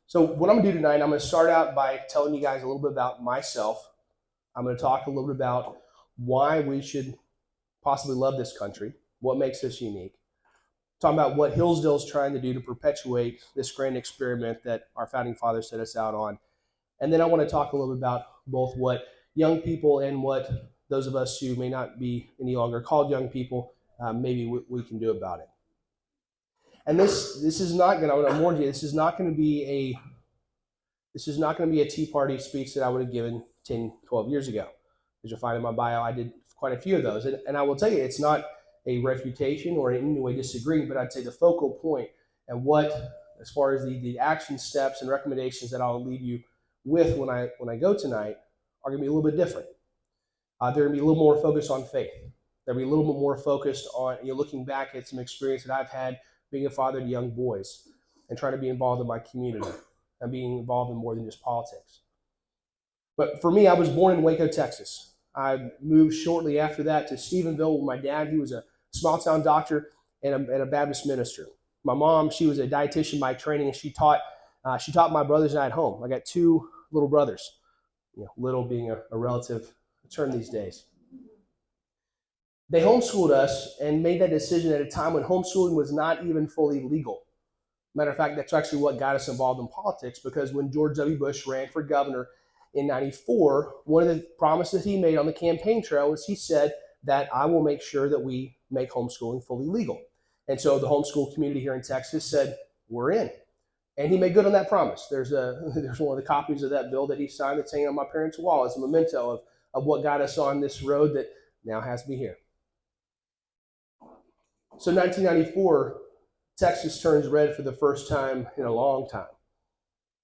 So what I'm gonna do tonight, I'm gonna start out by telling you guys a little bit about myself. I'm gonna talk a little bit about why we should possibly love this country, what makes us unique. Talking about what Hillsdale is trying to do to perpetuate this grand experiment that our founding fathers set us out on. And then I want to talk a little bit about both what young people and what those of us who may not be any longer called young people, maybe we can do about it. And this is not going to, I want to warn you, this is not going to be a Tea Party speech that I would have given 10, 12 years ago. As you'll find in my bio, I did quite a few of those. And I will tell you, it's not a refutation or in any way disagreeing, but I'd say the focal point and what, as far as the action steps and recommendations that I'll leave you with when I go tonight, are going to be a little bit different. They're going to be a little more focused on faith. They'll be a little bit more focused on looking back at some experience that I've had being a father to young boys and trying to be involved in my community and being involved in more than just politics. But for me, I was born in Waco, Texas. I moved shortly after that to Stephenville with my dad. He was a small town doctor and a Baptist minister. My mom, she was a dietitian by training, and she taught my brothers and I at home. I got two little brothers, little being a relative term these days. They homeschooled us and made that decision at a time when homeschooling was not even fully legal. Matter of fact, that's actually what got us involved in politics, because when George W. Bush ran for governor in '94, one of the promises he made on the campaign trail was he said that I will make sure that we make homeschooling fully legal. And so the homeschool community here in Texas said, we're in. And he made good on that promise. There's one of the copies of that bill that he signed that's hanging on my parents' wall as a memento of what got us on this road that now has me here. So 1994, Texas turns red for the first time in a long time.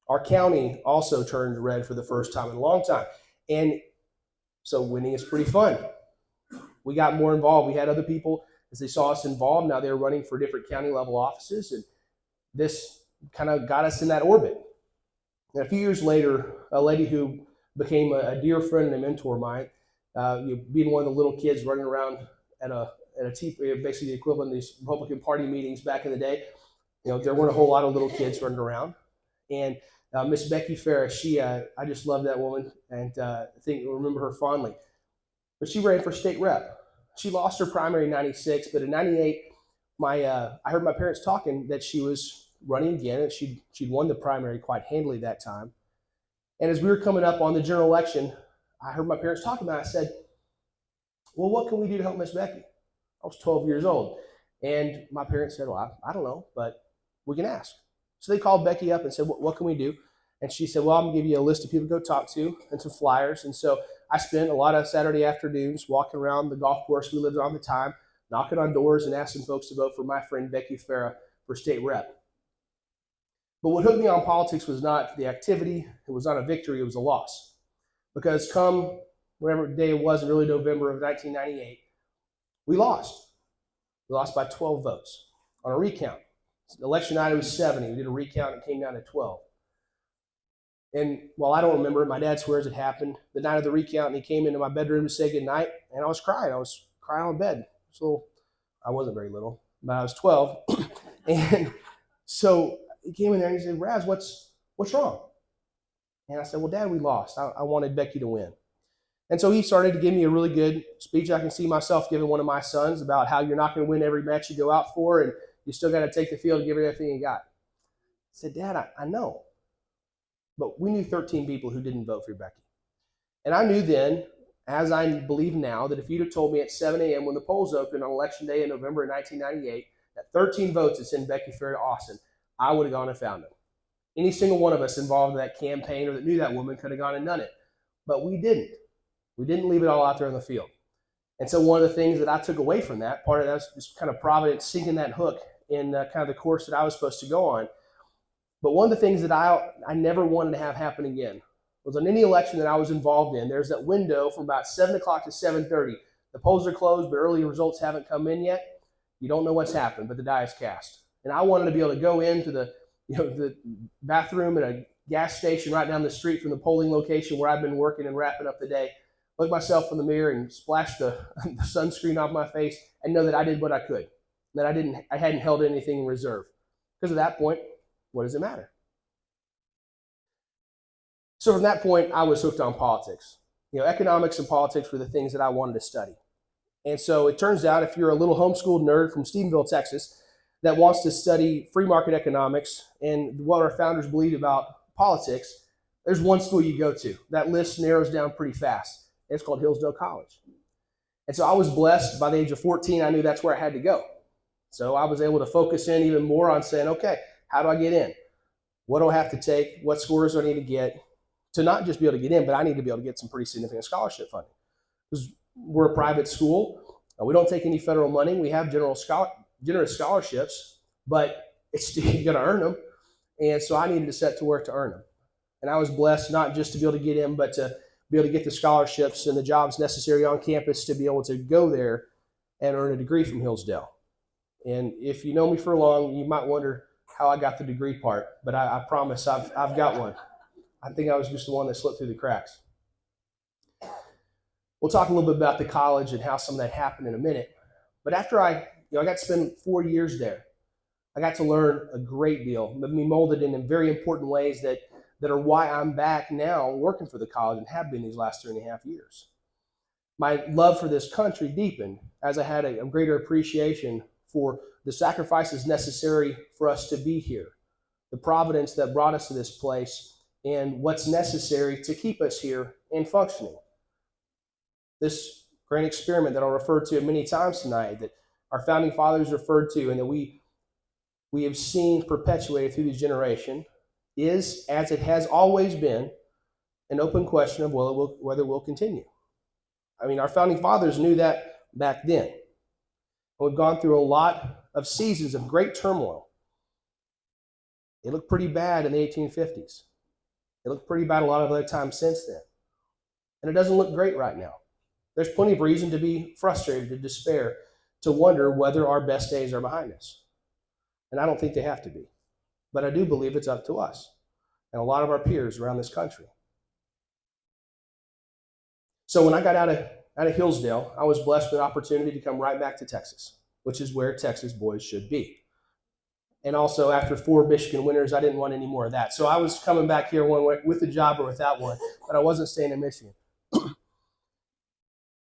Our county also turned red for the first time in a long time. And so winning is pretty fun. We got more involved. We had other people, as they saw us involved, now they're running for different county level offices. And this kind of got us in that orbit. And a few years later, a lady who became a dear friend and a mentor of mine, being one of the little kids running around at basically the equivalent of these Republican Party meetings back in the day, there weren't a whole lot of little kids running around. And Miss Becky Ferris, I just love that woman and remember her fondly. But she ran for state rep. She lost her primary in '96, but in '98, I heard my parents talking that she was running again, and she'd won the primary quite handily that time. And as we were coming up on the general election, I heard my parents talking about it. I said, well, what can we do to help Miss Becky? I was 12 years old. And my parents said, well, I don't know, but we can ask. So they called Becky up and said, what can we do? And she said, well, I'm going to give you a list of people to go talk to and some flyers. And so I spent a lot of Saturday afternoons walking around the golf course we lived on at the time, knocking on doors and asking folks to vote for my friend Becky Farah for state rep. But what hooked me on politics was not the activity. It was not a victory. It was a loss. Because come whatever day it was in early November of 1998, we lost. We lost by 12 votes on a recount. Election night, it was 70. We did a recount and it came down to 12. And while I don't remember it, my dad swears it happened the night of the recount, and he came into my bedroom to say goodnight, and I was crying. I was crying on bed. I wasn't very little, but I was 12. And so he came in there and he said, Raz, what's wrong? And I said, well, Dad, we lost. I wanted Becky to win. And so he started to give me a really good speech I can see myself giving one of my sons about how you're not going to win every match you go out for, and you still got to take the field and give it everything you got. I said, Dad, I know. But we knew 13 people who didn't vote for Becky. And I knew then, as I believe now, that if you'd have told me at 7 a.m. when the polls opened on Election Day in November of 1998 that 13 votes had sent Becky Fair to Austin, I would have gone and found them. Any single one of us involved in that campaign or that knew that woman could have gone and done it. But we didn't. We didn't leave it all out there on the field. And so one of the things that I took away from that, part of that was just kind of Providence sinking that hook in kind of the course that I was supposed to go on. But one of the things that I never wanted to have happen again was on any election that I was involved in, there's that window from about 7 o'clock to 7:30. The polls are closed, but early results haven't come in yet. You don't know what's happened, but the die is cast. And I wanted to be able to go into the bathroom at a gas station right down the street from the polling location where I've been working and wrapping up the day, look myself in the mirror and splash the sunscreen off my face and know that I did what I could, that I hadn't held anything in reserve. Because at that point, what does it matter? So from that point, I was hooked on politics. Economics and politics were the things that I wanted to study. And so it turns out if you're a little homeschooled nerd from Stephenville, Texas, that wants to study free market economics and what our founders believed about politics, there's one school you go to. That list narrows down pretty fast. It's called Hillsdale College. And so I was blessed. By the age of 14, I knew that's where I had to go. So I was able to focus in even more on saying, okay, how do I get in? What do I have to take? What scores do I need to get to not just be able to get in, but I need to be able to get some pretty significant scholarship funding. Because we're a private school. We don't take any federal money. We have generous scholarships, but you got to earn them. And so I needed to set to work to earn them. And I was blessed not just to be able to get in, but to be able to get the scholarships and the jobs necessary on campus to be able to go there and earn a degree from Hillsdale. And if you know me for long, you might wonder how I got the degree part, but I promise I've got one. I think I was just the one that slipped through the cracks. We'll talk a little bit about the college and how some of that happened in a minute. But after I got to spend 4 years there, I got to learn a great deal, be molded in very important ways that are why I'm back now working for the college and have been these last 3.5 years. My love for this country deepened as I had a greater appreciation for the sacrifices necessary for us to be here, the providence that brought us to this place, and what's necessary to keep us here and functioning. This great experiment that I'll refer to many times tonight, that our founding fathers referred to and that we have seen perpetuated through the generation, is, as it has always been, an open question of whether it will continue. I mean, our founding fathers knew that back then. We've gone through a lot of seasons of great turmoil. It looked pretty bad in the 1850s. It looked pretty bad a lot of other times since then. And it doesn't look great right now. There's plenty of reason to be frustrated, to despair, to wonder whether our best days are behind us. And I don't think they have to be. But I do believe it's up to us and a lot of our peers around this country. So when I got out of Hillsdale, I was blessed with an opportunity to come right back to Texas, which is where Texas boys should be. And also, after 4 Michigan winters, I didn't want any more of that. So I was coming back here one way, with a job or without one, but I wasn't staying in Michigan.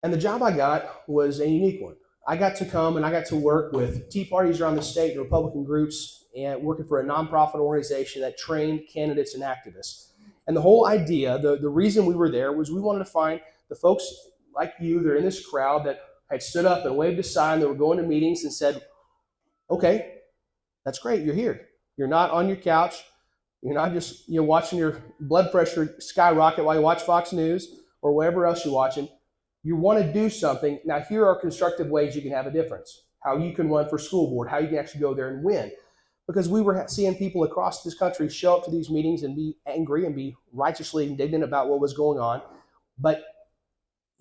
And the job I got was a unique one. I got to come and I got to work with Tea Parties around the state and Republican groups, and working for a nonprofit organization that trained candidates and activists. And the whole idea, the reason we were there, was we wanted to find the folks like you that are in this crowd that had stood up and waved a sign, that were going to meetings and said, okay, that's great, you're here. You're not on your couch. You're not just watching your blood pressure skyrocket while you watch Fox News or whatever else you're watching. You want to do something. Now, here are constructive ways you can have a difference. How you can run for school board, how you can actually go there and win. Because we were seeing people across this country show up to these meetings and be angry and be righteously indignant about what was going on. But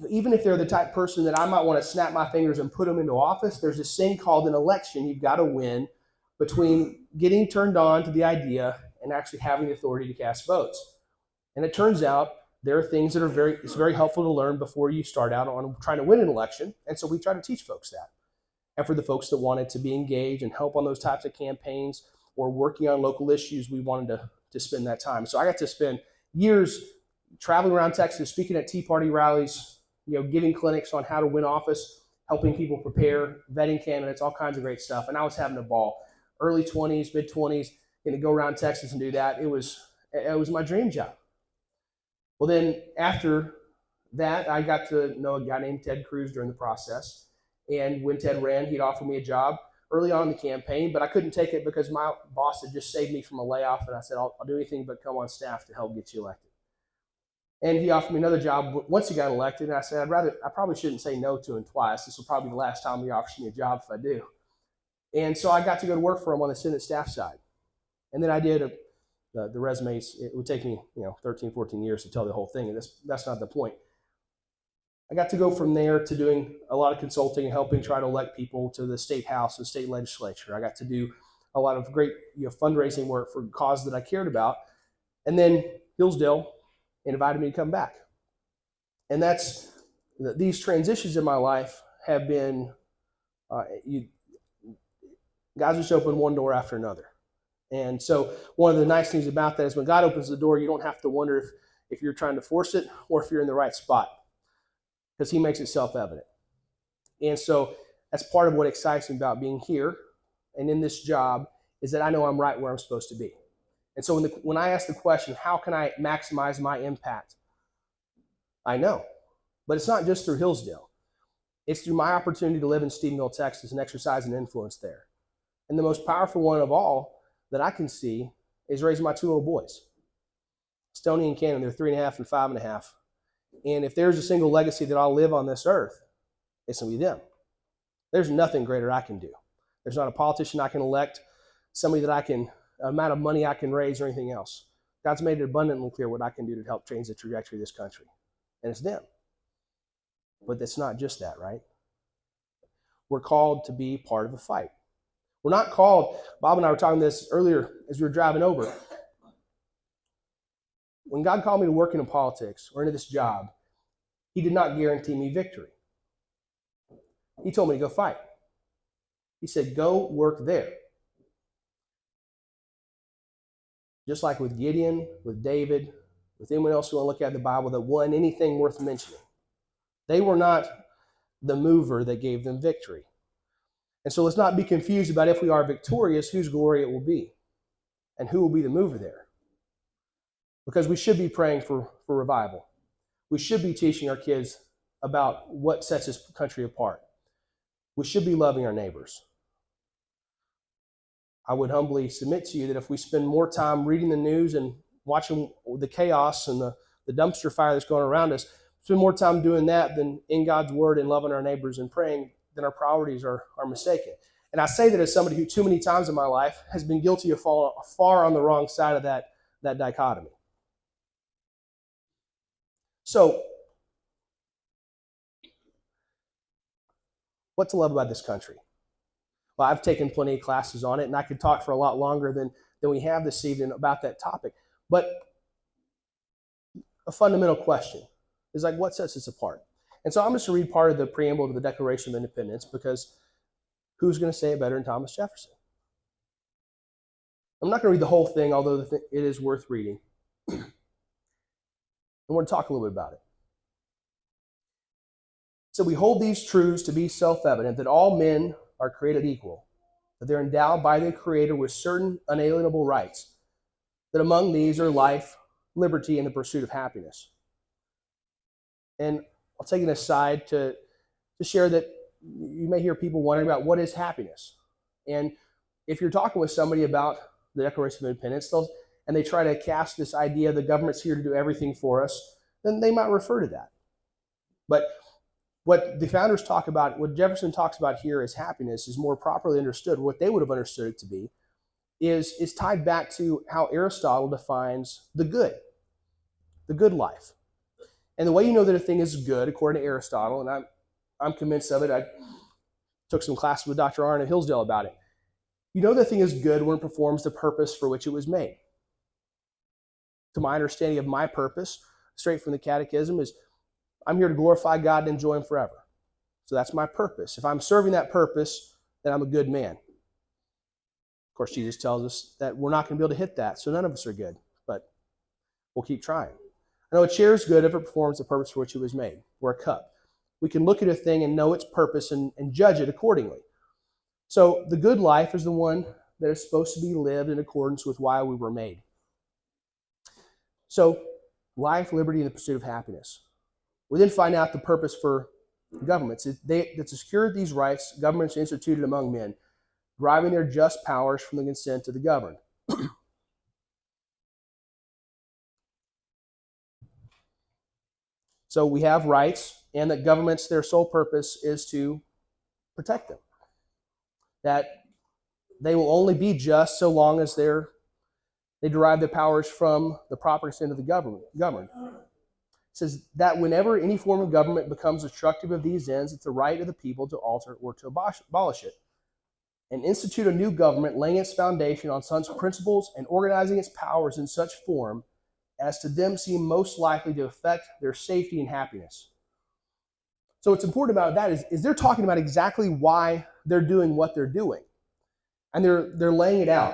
even if they're the type of person that I might want to snap my fingers and put them into office, there's this thing called an election you've got to win between getting turned on to the idea and actually having the authority to cast votes. And it turns out there are things that it's very helpful to learn before you start out on trying to win an election. And so we try to teach folks that. And for the folks that wanted to be engaged and help on those types of campaigns or working on local issues, we wanted to spend that time. So I got to spend years traveling around Texas, speaking at Tea Party rallies, giving clinics on how to win office, helping people prepare, vetting candidates, all kinds of great stuff. And I was having a ball. Early 20s, mid 20s, to go around Texas and do that. It was my dream job. Well, then after that, I got to know a guy named Ted Cruz during the process. And when Ted ran, he'd offer me a job early on in the campaign, but I couldn't take it because my boss had just saved me from a layoff. And I said, I'll do anything but come on staff to help get you elected. And he offered me another job once he got elected. And I said, I probably shouldn't say no to him twice. This will probably be the last time he offers me a job if I do. And so I got to go to work for him on the Senate staff side. And then I did the resumes. It would take me 13, 14 years to tell the whole thing. And that's not the point. I got to go from there to doing a lot of consulting and helping try to elect people to the state house and state legislature. I got to do a lot of great fundraising work for a cause that I cared about. And then Hillsdale invited me to come back. And these transitions in my life have been, God just opened one door after another. And so one of the nice things about that is when God opens the door, you don't have to wonder if you're trying to force it or if you're in the right spot, because he makes it self-evident. And so that's part of what excites me about being here and in this job, is that I know I'm right where I'm supposed to be. And so when I ask the question, how can I maximize my impact? I know. But it's not just through Hillsdale. It's through my opportunity to live in Stephenville, Texas, and exercise an influence there. And the most powerful one of all that I can see is raising my two little boys, Stoney and Cannon. They're 3.5 and 5.5. And if there's a single legacy that I'll live on this earth, it's going to be them. There's nothing greater I can do. There's not a politician I can elect, somebody that I can, amount of money I can raise, or anything else. God's made it abundantly clear what I can do to help change the trajectory of this country. And it's them. But it's not just that, right? We're called to be part of a fight. We're not called, Bob and I were talking this earlier as we were driving over. When God called me to work into politics or into this job, he did not guarantee me victory. He told me to go fight. He said, go work there. Just like with Gideon, with David, with anyone else who want to look at the Bible that won anything worth mentioning. They were not the mover that gave them victory. And so let's not be confused about, if we are victorious, whose glory it will be and who will be the mover there. Because we should be praying for revival. We should be teaching our kids about what sets this country apart. We should be loving our neighbors. I would humbly submit to you that if we spend more time reading the news and watching the chaos and the dumpster fire that's going around us, spend more time doing that than in God's word and loving our neighbors and praying, then our priorities are mistaken. And I say that as somebody who too many times in my life has been guilty of falling far on the wrong side of that dichotomy. So, what to love about this country? Well, I've taken plenty of classes on it, and I could talk for a lot longer than we have this evening about that topic. But a fundamental question is like, what sets us apart? And so I'm just going to read part of the preamble to the Declaration of Independence, because who's going to say it better than Thomas Jefferson? I'm not going to read the whole thing, although it is worth reading. I want to talk a little bit about it. So we hold these truths to be self-evident, that all men are created equal, that they're endowed by their Creator with certain unalienable rights, that among these are life, liberty, and the pursuit of happiness. And I'll take an aside to share that you may hear people wondering about what is happiness. And if you're talking with somebody about the Declaration of Independence, and they try to cast this idea the government's here to do everything for us, then they might refer to that. But what the founders talk about, what Jefferson talks about here as happiness, is more properly understood. What they would have understood it to be is tied back to how Aristotle defines the good life. And the way you know that a thing is good, according to Aristotle, and I'm convinced of it, I took some classes with Dr. Arnn at Hillsdale about it. You know the thing is good when it performs the purpose for which it was made. To my understanding of my purpose, straight from the Catechism, is I'm here to glorify God and enjoy Him forever. So that's my purpose. If I'm serving that purpose, then I'm a good man. Of course, Jesus tells us that we're not going to be able to hit that, so none of us are good, but we'll keep trying. I know a chair is good if it performs the purpose for which it was made, or a cup. We can look at a thing and know its purpose and judge it accordingly. So the good life is the one that is supposed to be lived in accordance with why we were made. So life, liberty, and the pursuit of happiness. We then find out the purpose for governments. That to secure these rights, governments are instituted among men, deriving their just powers from the consent of the governed. So we have rights, and that governments, their sole purpose is to protect them. That they will only be just so long as they derive their powers from the proper consent of the governed. It says that whenever any form of government becomes obstructive of these ends, it's the right of the people to alter or to abolish it, and institute a new government, laying its foundation on such principles and organizing its powers in such form as to them seem most likely to affect their safety and happiness. So what's important about that is they're talking about exactly why they're doing what they're doing. And they're laying it out.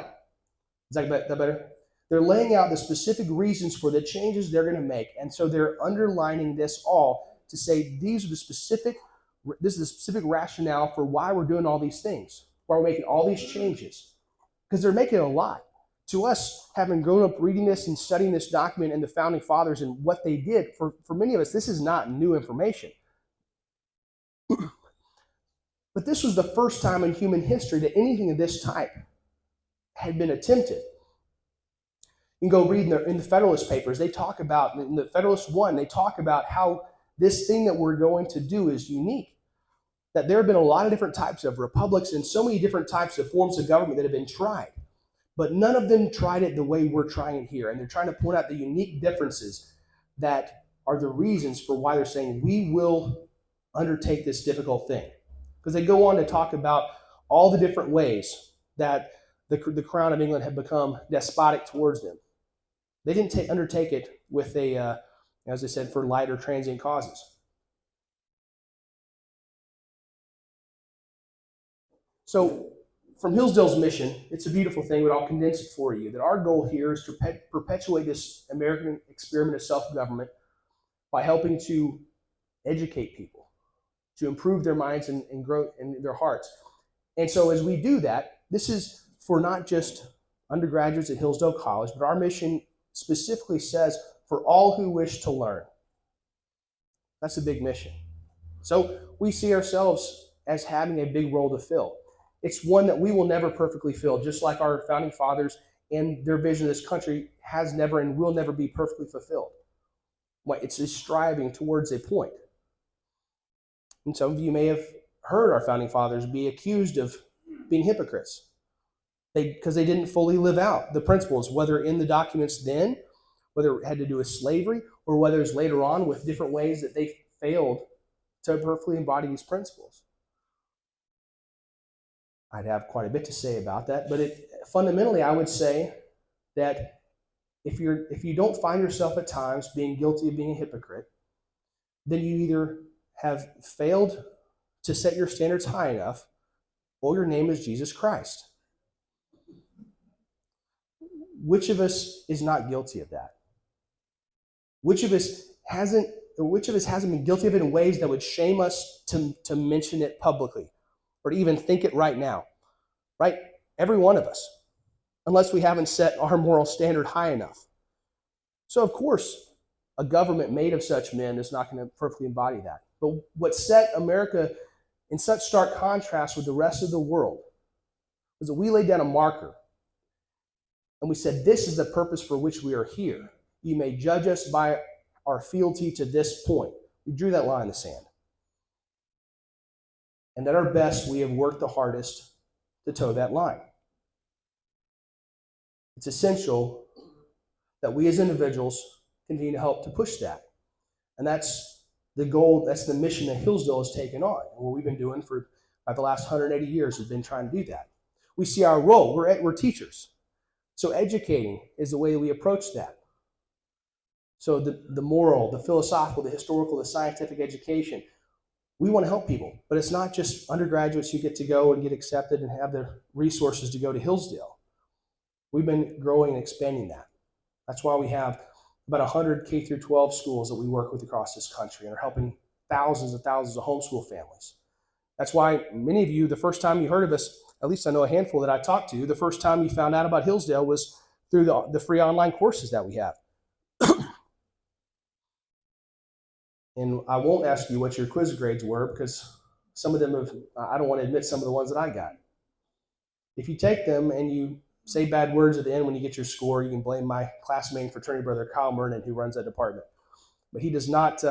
Is that better? They're laying out the specific reasons for the changes they're going to make. And so they're underlining this all to say this is the specific rationale for why we're doing all these things, why we're making all these changes. Because they're making a lot. To us, having grown up reading this and studying this document and the founding fathers and what they did, for many of us, this is not new information. But this was the first time in human history that anything of this type had been attempted. You can go read in the Federalist Papers, they talk about, in the Federalist 1, they talk about how this thing that we're going to do is unique. That there have been a lot of different types of republics and so many different types of forms of government that have been tried. But none of them tried it the way we're trying it here. And they're trying to point out the unique differences that are the reasons for why they're saying we will undertake this difficult thing. Because they go on to talk about all the different ways that the Crown of England had become despotic towards them. They didn't undertake it with as I said, for light or transient causes. So from Hillsdale's mission, it's a beautiful thing, but I'll condense it for you, that our goal here is to perpetuate this American experiment of self-government by helping to educate people, to improve their minds and grow in their hearts. And so as we do that, this is for not just undergraduates at Hillsdale College, but our mission specifically says for all who wish to learn. That's a big mission. So we see ourselves as having a big role to fill. It's one that we will never perfectly fill, just like our founding fathers and their vision of this country has never and will never be perfectly fulfilled. It's a striving towards a point. And some of you may have heard our founding fathers be accused of being hypocrites because they didn't fully live out the principles, whether in the documents then, whether it had to do with slavery, or whether it's later on with different ways that they failed to perfectly embody these principles. I'd have quite a bit to say about that, but fundamentally, I would say that if you don't find yourself at times being guilty of being a hypocrite, then you either have failed to set your standards high enough, or your name is Jesus Christ. Which of us is not guilty of that? Which of us hasn't been guilty of it in ways that would shame us to mention it publicly, or to even think it right now? Right? Every one of us, unless we haven't set our moral standard high enough. So of course, a government made of such men is not going to perfectly embody that. But what set America in such stark contrast with the rest of the world was that we laid down a marker and we said, this is the purpose for which we are here. You may judge us by our fealty to this point. We drew that line in the sand. And at our best, we have worked the hardest to toe that line. It's essential that we as individuals continue to help to push that. And that's the goal, that's the mission that Hillsdale has taken on. And what we've been doing for the last 180 years has been trying to do that. We see our role, we're teachers. So educating is the way we approach that. So the moral, the philosophical, the historical, the scientific education, we want to help people. But it's not just undergraduates who get to go and get accepted and have the resources to go to Hillsdale. We've been growing and expanding that. That's why we have about 100 K through 12 schools that we work with across this country and are helping thousands and thousands of homeschool families. That's why many of you, the first time you heard of us, at least I know a handful that I talked to, the first time you found out about Hillsdale was through the free online courses that we have. And I won't ask you what your quiz grades were because some of them I don't want to admit some of the ones that I got. If you take them and you say bad words at the end when you get your score, you can blame my classmate and fraternity brother, Kyle Mernon, who runs that department. But he does not,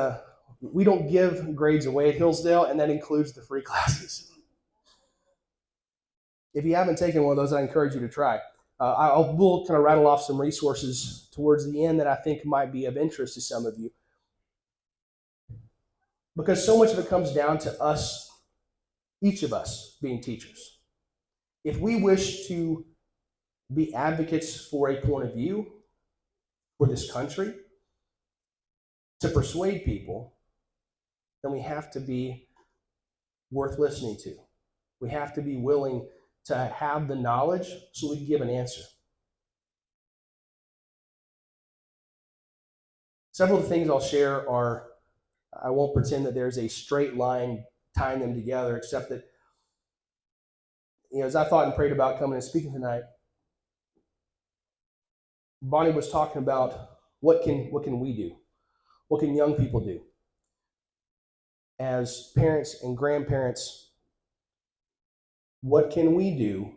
we don't give grades away at Hillsdale, and that includes the free classes. If you haven't taken one of those, I encourage you to try. We'll kind of rattle off some resources towards the end that I think might be of interest to some of you. Because so much of it comes down to us, each of us being teachers. If we wish to be advocates for a point of view for this country, to persuade people, then we have to be worth listening to. We have to be willing to have the knowledge so we can give an answer. Several of the things I'll share are, I won't pretend that there's a straight line tying them together, except that, as I thought and prayed about coming and speaking tonight, Bonnie was talking about what can we do? What can young people do? As parents and grandparents, what can we do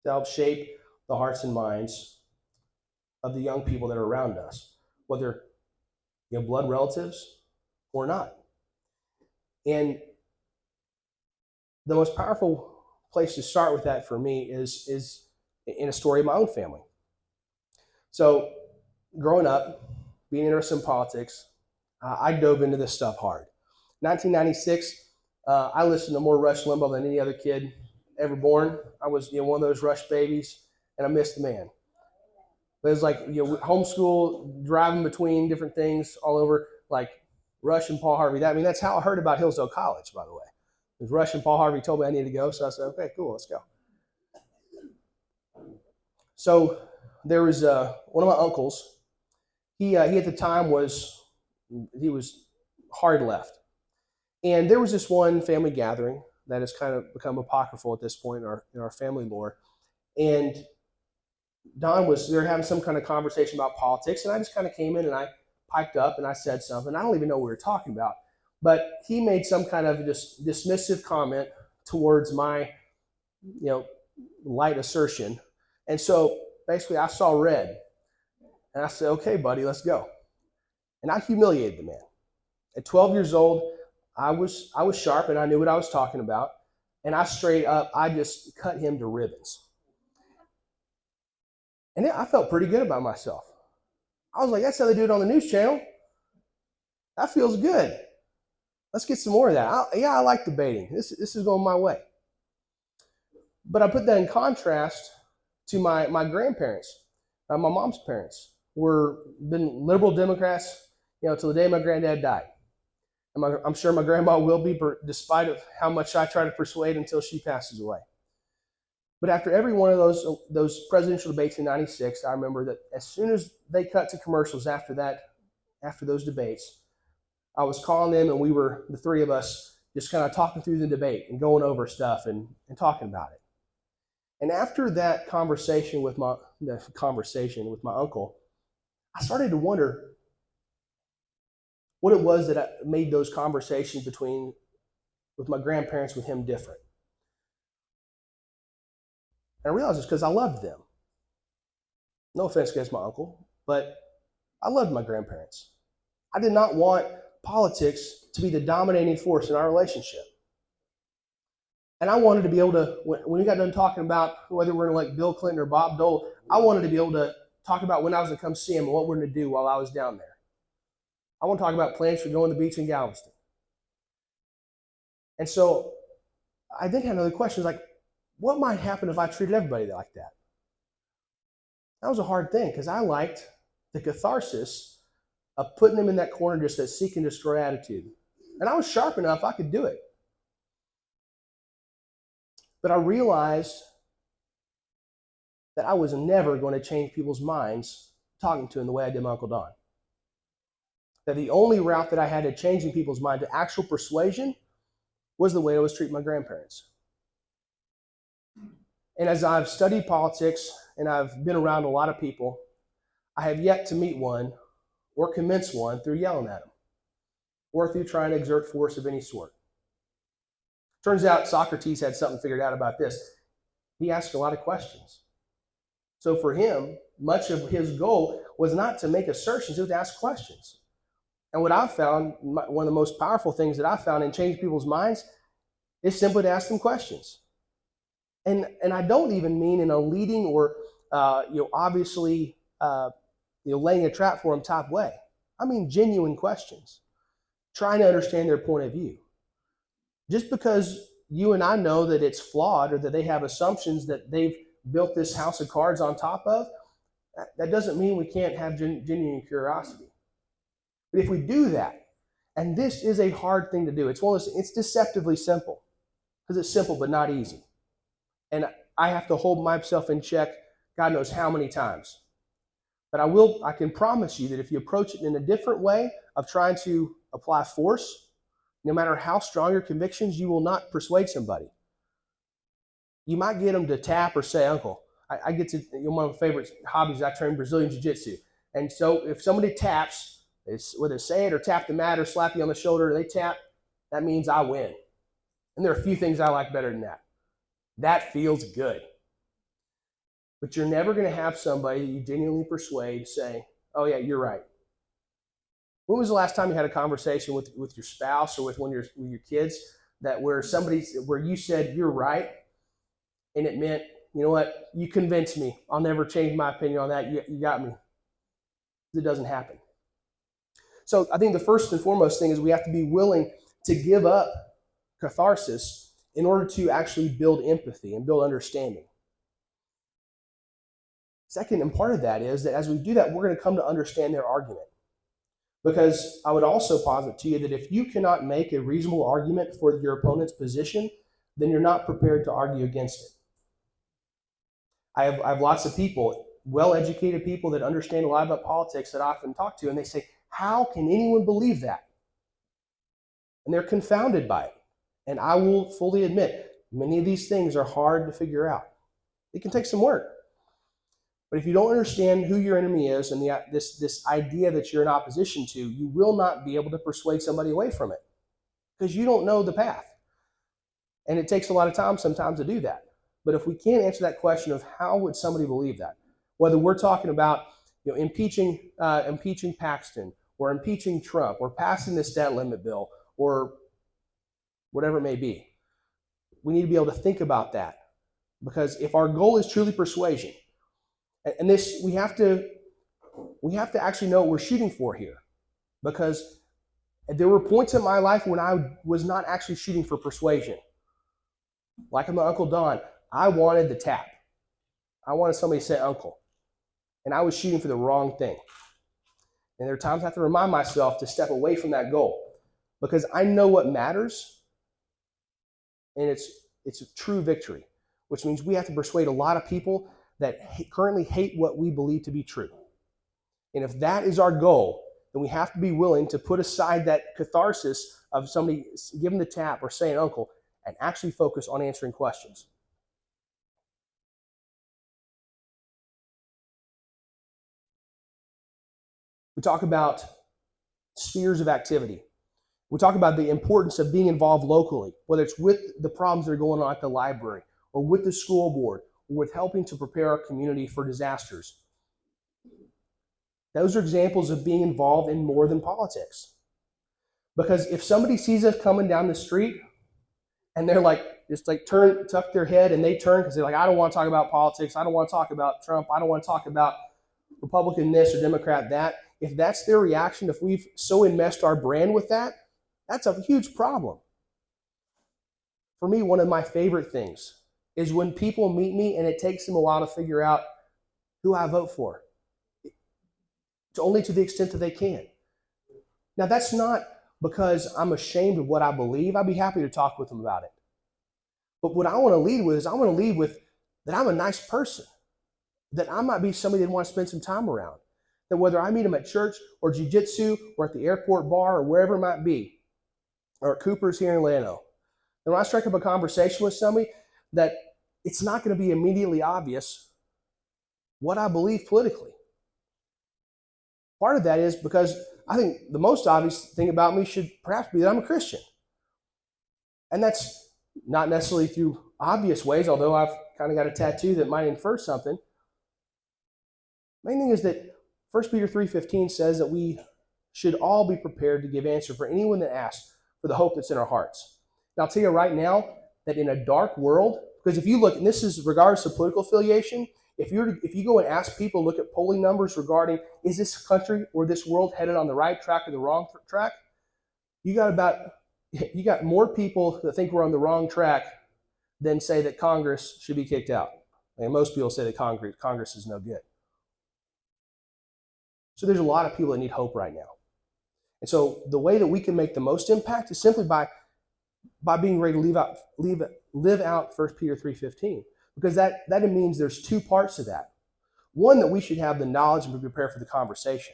to help shape the hearts and minds of the young people that are around us, whether blood relatives or not? And the most powerful place to start with that for me is in a story of my own family. So, growing up, being interested in politics, I dove into this stuff hard. 1996, I listened to more Rush Limbaugh than any other kid ever born. I was one of those Rush babies, and I missed the man. But it was like homeschool, driving between different things all over, like Rush and Paul Harvey. That's how I heard about Hillsdale College, by the way. It was Rush and Paul Harvey told me I needed to go, so I said, okay, cool, let's go. So there was one of my uncles. He at the time was hard left, and there was this one family gathering that has kind of become apocryphal at this point in our family lore, and they were having some kind of conversation about politics, and I just kind of came in and I piped up and I said something. I don't even know what we were talking about, but he made some kind of just dismissive comment towards my, light assertion. And so basically I saw red and I said, okay, buddy, let's go. And I humiliated the man. At 12 years old, I was sharp and I knew what I was talking about. And I just cut him to ribbons. And I felt pretty good about myself. I was like, that's how they do it on the news channel. That feels good. Let's get some more of that. I like debating. This is going my way. But I put that in contrast to my grandparents. My mom's parents been liberal Democrats, till the day my granddad died. And I'm sure my grandma will be, despite of how much I try to persuade until she passes away. But after every one of those presidential debates in '96, I remember that as soon as they cut to commercials after those debates, I was calling them, and we were, the three of us, just kind of talking through the debate and going over stuff and talking about it. And after that conversation with my uncle, I started to wonder what it was that made those conversations with my grandparents, with him, different. And I realized it's because I loved them. No offense against my uncle, but I loved my grandparents. I did not want politics to be the dominating force in our relationship. And I wanted to be able to, when we got done talking about whether we're going to elect Bill Clinton or Bob Dole, I wanted to be able to talk about when I was going to come see him and what we're going to do while I was down there. I want to talk about plans for going to the beach in Galveston. And so I then had another question, like, what might happen if I treated everybody like that? That was a hard thing because I liked the catharsis of putting them in that corner, just that seek and destroy attitude. And I was sharp enough, I could do it. But I realized that I was never going to change people's minds talking to them the way I did my Uncle Don. That the only route that I had to changing people's mind to actual persuasion was the way I was treating my grandparents. And as I've studied politics and I've been around a lot of people, I have yet to meet one or convince one through yelling at them or through trying to exert force of any sort. Turns out Socrates had something figured out about this. He asked a lot of questions. So for him, much of his goal was not to make assertions, it was to ask questions. And what I've found, one of the most powerful things that I've found in changing people's minds is simply to ask them questions. And I don't even mean in a leading or obviously laying a trap for them type way. I mean genuine questions, trying to understand their point of view. Just because you and I know that it's flawed or that they have assumptions that they've built this house of cards on top of, that doesn't mean we can't have genuine curiosity. But if we do that, and this is a hard thing to do, it's deceptively simple because it's simple but not easy. And I have to hold myself in check God knows how many times. But I can promise you that if you approach it in a different way of trying to apply force, no matter how strong your convictions, you will not persuade somebody. You might get them to tap or say uncle. I get to, one of my favorite hobbies, I train Brazilian Jiu-Jitsu. And so if somebody taps, whether say it or tap the mat or slap you on the shoulder, they tap, that means I win. And there are a few things I like better than that. That feels good. But you're never going to have somebody that you genuinely persuade say, oh yeah, you're right. When was the last time you had a conversation with your spouse or with one of your kids where you said you're right, and it meant, you know what, you convinced me. I'll never change my opinion on that. You got me. It doesn't happen. So I think the first and foremost thing is we have to be willing to give up catharsis in order to actually build empathy and build understanding. Second, and part of that is that as we do that, we're going to come to understand their argument. Because I would also posit to you that if you cannot make a reasonable argument for your opponent's position, then you're not prepared to argue against it. I have lots of people, well-educated people that understand a lot about politics that I often talk to, and they say, how can anyone believe that? And they're confounded by it. And I will fully admit, many of these things are hard to figure out. It can take some work. But if you don't understand who your enemy is and this idea that you're in opposition to, you will not be able to persuade somebody away from it because you don't know the path. And it takes a lot of time sometimes to do that. But if we can't answer that question of how would somebody believe that, whether we're talking about impeaching Paxton or impeaching Trump or passing this debt limit bill or whatever it may be, we need to be able to think about that. Because if our goal is truly persuasion, and this we have to actually know what we're shooting for here, because there were points in my life when I was not actually shooting for persuasion. Like my Uncle Don, I wanted the tap. I wanted somebody to say uncle. And I was shooting for the wrong thing. And there are times I have to remind myself to step away from that goal because I know what matters, and it's a true victory, which means we have to persuade a lot of people that currently hate what we believe to be true. And if that is our goal, then we have to be willing to put aside that catharsis of somebody giving the tap or saying uncle and actually focus on answering questions. We talk about spheres of activity. We talk about the importance of being involved locally, whether it's with the problems that are going on at the library or with the school board or with helping to prepare our community for disasters. Those are examples of being involved in more than politics. Because if somebody sees us coming down the street and they're tuck their head and they turn because they're like, I don't want to talk about politics. I don't want to talk about Trump. I don't want to talk about Republican this or Democrat that. If that's their reaction, if we've so enmeshed our brand with that, that's a huge problem. For me, one of my favorite things is when people meet me and it takes them a while to figure out who I vote for. Only to the extent that they can. Now, that's not because I'm ashamed of what I believe. I'd be happy to talk with them about it. But what I want to lead with is I want to lead with that I'm a nice person, that I might be somebody that wants to spend some time around, that whether I meet them at church or jiu-jitsu or at the airport bar or wherever it might be, or at Cooper's here in Orlando, and when I strike up a conversation with somebody, that it's not going to be immediately obvious what I believe politically. Part of that is because I think the most obvious thing about me should perhaps be that I'm a Christian. And that's not necessarily through obvious ways, although I've kind of got a tattoo that might infer something. Main thing is that 1 Peter 3:15 says that we should all be prepared to give answer for anyone that asks for the hope that's in our hearts. Now, I'll tell you right now that in a dark world, because if you look, and this is regardless of political affiliation, if you go and ask people, look at polling numbers regarding is this country or this world headed on the right track or the wrong track, you got more people that think we're on the wrong track than say that Congress should be kicked out. And most people say that Congress is no good. So there's a lot of people that need hope right now. And so the way that we can make the most impact is simply by being ready to live out 1 Peter 3:15. Because that means there's two parts to that. One, that we should have the knowledge and be prepared for the conversation.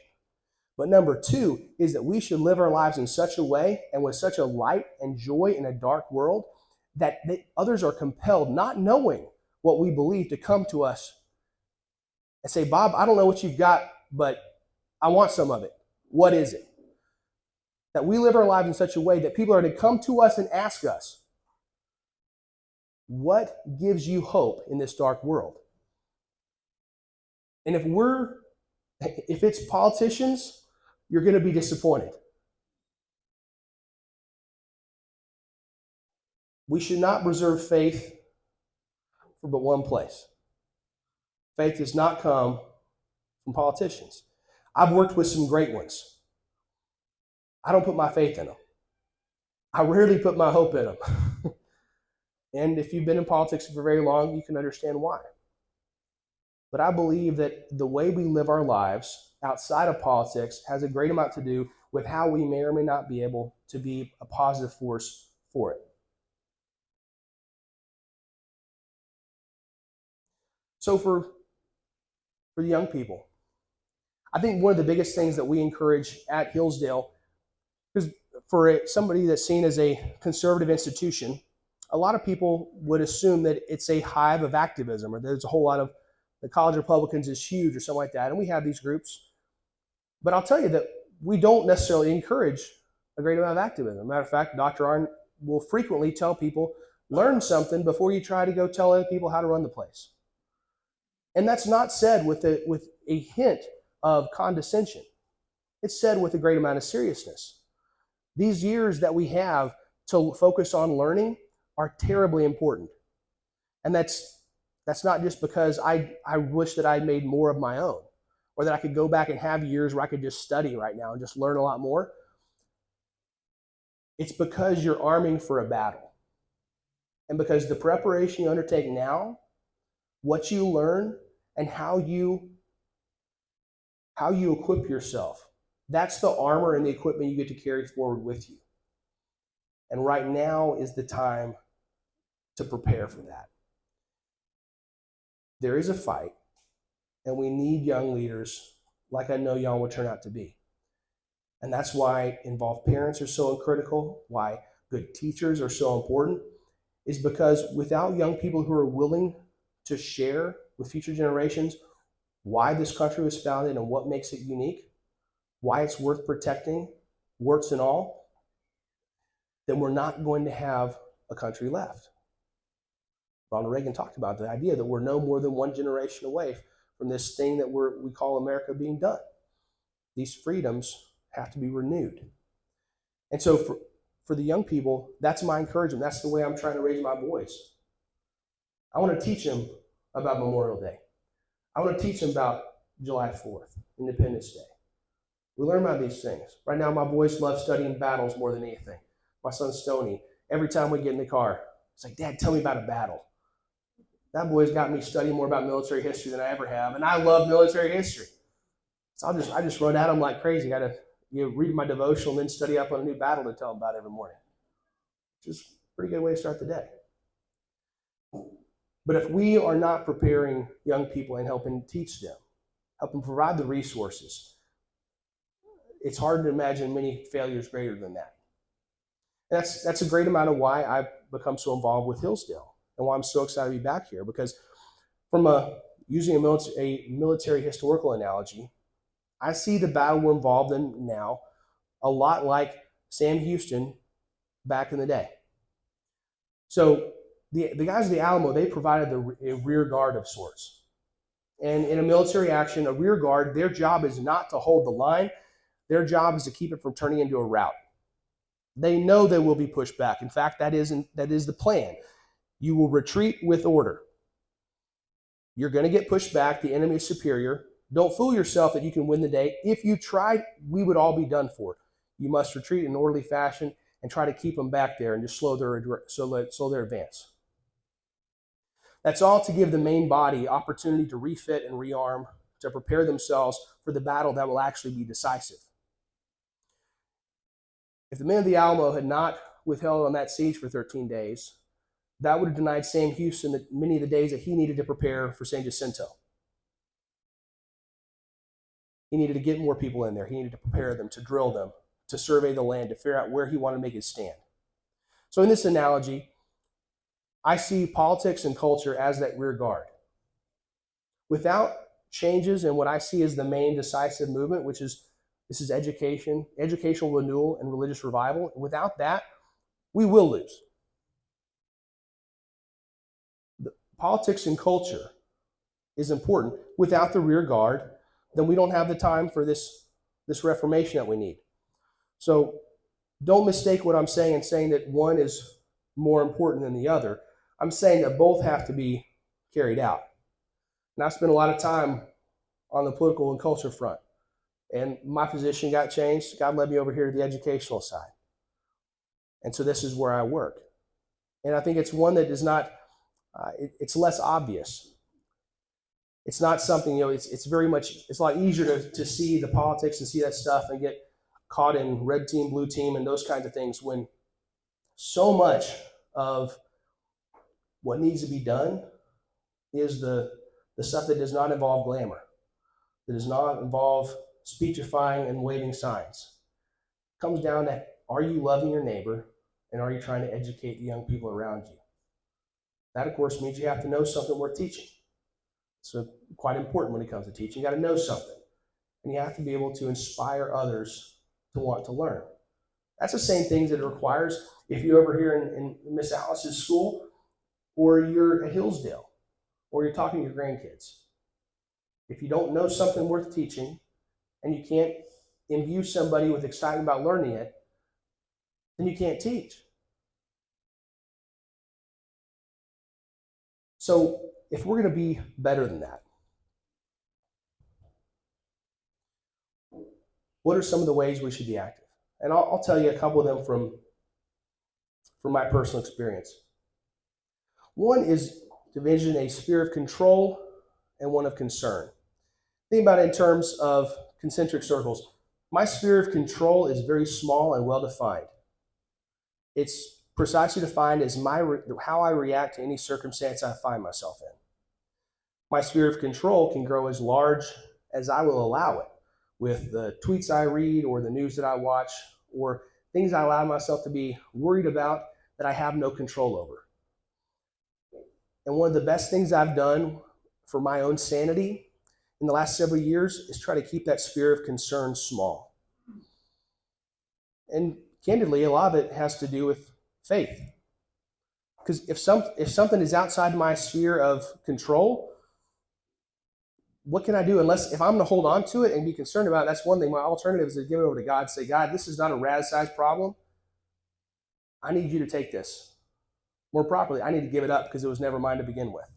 But number two is that we should live our lives in such a way and with such a light and joy in a dark world that others are compelled, not knowing what we believe, to come to us and say, Bob, I don't know what you've got, but I want some of it. What is it? That we live our lives in such a way that people are to come to us and ask us, what gives you hope in this dark world? And if it's politicians, you're going to be disappointed. We should not reserve faith for but one place. Faith does not come from politicians. I've worked with some great ones. I don't put my faith in them. I rarely put my hope in them. And if you've been in politics for very long, you can understand why. But I believe that the way we live our lives outside of politics has a great amount to do with how we may or may not be able to be a positive force for it. So for the young people, I think one of the biggest things that we encourage at Hillsdale, because for somebody that's seen as a conservative institution, a lot of people would assume that it's a hive of activism, or there's a whole lot of the college Republicans is huge or something like that. And we have these groups. But I'll tell you that we don't necessarily encourage a great amount of activism. Matter of fact, Dr. Arnn will frequently tell people, learn something before you try to go tell other people how to run the place. And that's not said with a hint of condescension. It's said with a great amount of seriousness. These years that we have to focus on learning are terribly important. And that's not just because I wish that I made more of my own, or that I could go back and have years where I could just study right now and just learn a lot more. It's because you're arming for a battle. And because the preparation you undertake now, what you learn, and how you equip yourself, that's the armor and the equipment you get to carry forward with you. And right now is the time to prepare for that. There is a fight, and we need young leaders like I know y'all will turn out to be. And that's why involved parents are so critical, why good teachers are so important, is because without young people who are willing to share with future generations why this country was founded and what makes it unique, why it's worth protecting, warts and all, then we're not going to have a country left. Ronald Reagan talked about the idea that we're no more than one generation away from this thing that we call America being done. These freedoms have to be renewed. And so for the young people, that's my encouragement. That's the way I'm trying to raise my boys. I want to teach them about Memorial Day. I want to teach them about July 4th, Independence Day. We learn about these things. Right now, my boys love studying battles more than anything. My son, Stoney, every time we get in the car, it's like, Dad, tell me about a battle. That boy's got me studying more about military history than I ever have, and I love military history. So I just run at them like crazy. I got to read my devotional and then study up on a new battle to tell them about every morning. Which is a pretty good way to start the day. But if we are not preparing young people and helping teach them, helping provide the resources, it's hard to imagine many failures greater than that. And that's a great amount of why I've become so involved with Hillsdale and why I'm so excited to be back here. Because from using a military historical analogy, I see the battle we're involved in now a lot like Sam Houston back in the day. So the guys of the Alamo, they provided a rear guard of sorts. And in a military action, a rear guard, their job is not to hold the line. Their job is to keep it from turning into a rout. They know they will be pushed back. In fact, that is the plan. You will retreat with order. You're going to get pushed back. The enemy is superior. Don't fool yourself that you can win the day. If you tried, we would all be done for. You must retreat in an orderly fashion and try to keep them back there and just slow their advance. That's all to give the main body opportunity to refit and rearm, to prepare themselves for the battle that will actually be decisive. If the men of the Alamo had not withheld on that siege for 13 days, that would have denied Sam Houston many of the days that he needed to prepare for San Jacinto. He needed to get more people in there. He needed to prepare them, to drill them, to survey the land, to figure out where he wanted to make his stand. So in this analogy, I see politics and culture as that rear guard. Without changes in what I see as the main decisive movement, which is this is education, educational renewal, and religious revival, without that, we will lose. The politics and culture is important. Without the rear guard, then we don't have the time for this reformation that we need. So don't mistake what I'm saying in saying that one is more important than the other. I'm saying that both have to be carried out. And I spent a lot of time on the political and culture front. And my position got changed. God led me over here to the educational side. And so this is where I work. And I think it's one that is not, it's less obvious. It's not something, it's very much, it's a lot easier to see the politics and see that stuff and get caught in red team, blue team, and those kinds of things when so much of what needs to be done is the stuff that does not involve glamour, that does not involve speechifying and waving signs. It comes down to, are you loving your neighbor and are you trying to educate the young people around you? That, of course, means you have to know something worth teaching. So quite important when it comes to teaching. You got to know something. And you have to be able to inspire others to want to learn. That's the same things that it requires if you're over here in Miss Alice's school, or you're at Hillsdale, or you're talking to your grandkids. If you don't know something worth teaching, and you can't imbue somebody with excitement about learning it, then you can't teach. So if we're going to be better than that, what are some of the ways we should be active? And I'll tell you a couple of them from my personal experience. One is to envision a sphere of control and one of concern. Think about it in terms of concentric circles. My sphere of control is very small and well defined. It's precisely defined as how I react to any circumstance I find myself in. My sphere of control can grow as large as I will allow it, with the tweets I read or the news that I watch or things I allow myself to be worried about that I have no control over. And one of the best things I've done for my own sanity in the last several years is try to keep that sphere of concern small. And candidly, a lot of it has to do with faith. Because if something is outside my sphere of control, what can I do? If I'm going to hold on to it and be concerned about it, that's one thing. My alternative is to give it over to God and say, God, this is not a rad-sized problem. I need you to take this. More properly, I need to give it up because it was never mine to begin with.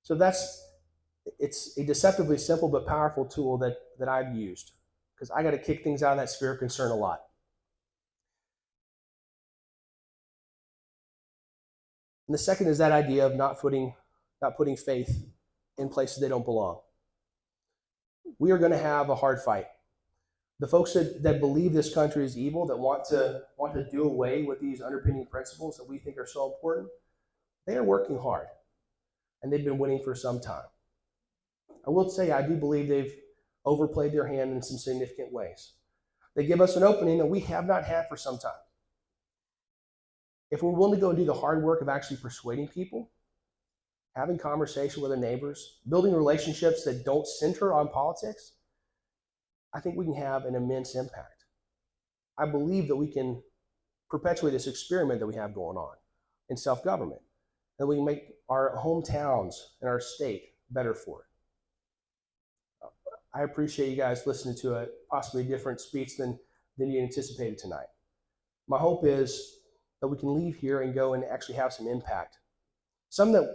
So it's a deceptively simple but powerful tool that I've used because I got to kick things out of that sphere of concern a lot. And the second is that idea of not putting faith in places they don't belong. We are going to have a hard fight. The folks that believe this country is evil, that want to do away with these underpinning principles that we think are so important, they are working hard. And they've been winning for some time. I will say I do believe they've overplayed their hand in some significant ways. They give us an opening that we have not had for some time. If we're willing to go and do the hard work of actually persuading people, having conversation with our neighbors, building relationships that don't center on politics, I think we can have an immense impact. I believe that we can perpetuate this experiment that we have going on in self-government, and we can make our hometowns and our state better for it. I appreciate you guys listening to a possibly different speech than you anticipated tonight. My hope is that we can leave here and go and actually have some impact. Some that,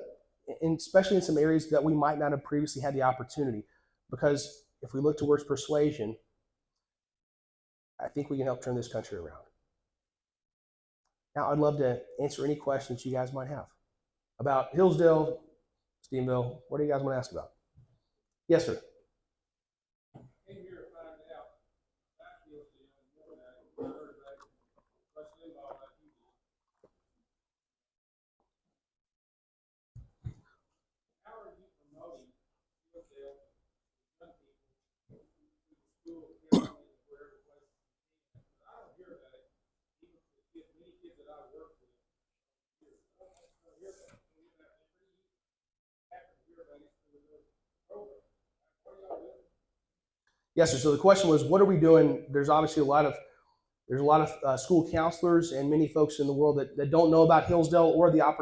especially in some areas that we might not have previously had the opportunity, because if we look towards persuasion, I think we can help turn this country around. Now, I'd love to answer any questions you guys might have about Hillsdale, Steenville. What do you guys want to ask about? Yes, sir. Yes, sir. So the question was, what are we doing? There's obviously a lot of school counselors and many folks in the world that don't know about Hillsdale or the opportunity